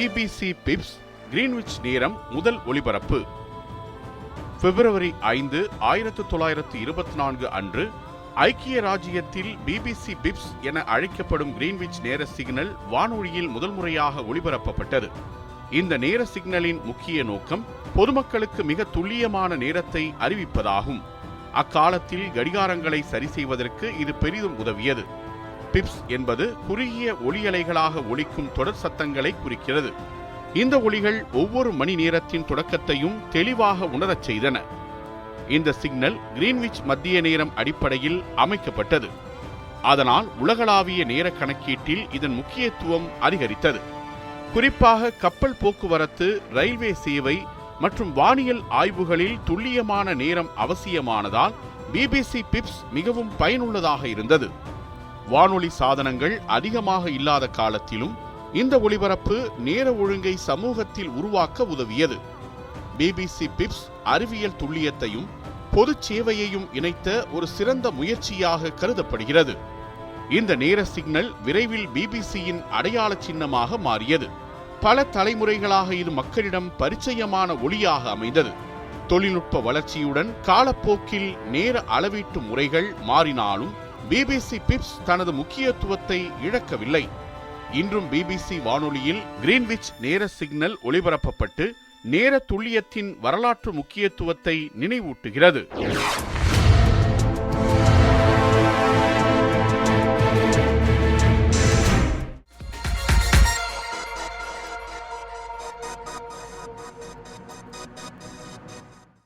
BBC pips Greenwich நேரம் முதல் ஒளிபரப்பு பிப்ரவரி 5, 1924 அன்று ஐக்கிய ராஜ்யத்தில் பிபிசி பிப்ஸ் என அழைக்கப்படும் கிரீன்விச் நேர சிக்னல் வானொலியில் முதல் முறையாக ஒளிபரப்பப்பட்டது. இந்த நேர சிக்னலின் முக்கிய நோக்கம் பொதுமக்களுக்கு மிக துல்லியமான நேரத்தை அறிவிப்பதாகும். அக்காலத்தில் கடிகாரங்களை சரி செய்வதற்கு இது பெரிதும் உதவியது. பிப்ஸ் என்பது குறுகிய ஒலியலைகளாக ஒலிக்கும் தொடர் சத்தங்களை குறிக்கிறது. இந்த ஒலிகள் ஒவ்வொரு மணி நேரத்தின் தொடக்கத்தையும் தெளிவாக உணரச் செய்தன. இந்த சிக்னல் கிரீன்விச் மத்திய நேரம் அடிப்படையில் அமைக்கப்பட்டது. அதனால் உலகளாவிய நேர கணக்கீட்டில் இதன் முக்கியத்துவம் அதிகரித்தது. குறிப்பாக கப்பல் போக்குவரத்து, ரயில்வே சேவை மற்றும் வானியல் ஆய்வுகளில் துல்லியமான நேரம் அவசியமானதால் பிபிசி பிப்ஸ் மிகவும் பயனுள்ளதாக இருந்தது. வானொலி சாதனங்கள் அதிகமாக இல்லாத காலத்திலும் இந்த ஒளிபரப்பு நேர ஒழுங்கை சமூகத்தில் உருவாக்க உதவியது. பிபிசி பிப்ஸ் அறிவியல் துல்லியத்தையும் பொது சேவையையும் இணைத்த ஒரு சிறந்த முயற்சியாக கருதப்படுகிறது. இந்த நேர சிக்னல் விரைவில் பிபிசியின் அடையாள சின்னமாக மாறியது. பல தலைமுறைகளாக இது மக்களிடம் பரிச்சயமான ஒலியாக அமைந்தது. தொழில்நுட்ப வளர்ச்சியுடன் காலப்போக்கில் நேர அளவீட்டு முறைகள் மாறினாலும் பிபிசி பிப்ஸ் தனது முக்கியத்துவத்தை இழக்கவில்லை. இன்றும் பிபிசி வானொலியில் கிரீன்விச் நேர சிக்னல் ஒளிபரப்பப்பட்டு நேர துல்லியத்தின் வரலாற்று முக்கியத்துவத்தை நினைவூட்டுகிறது.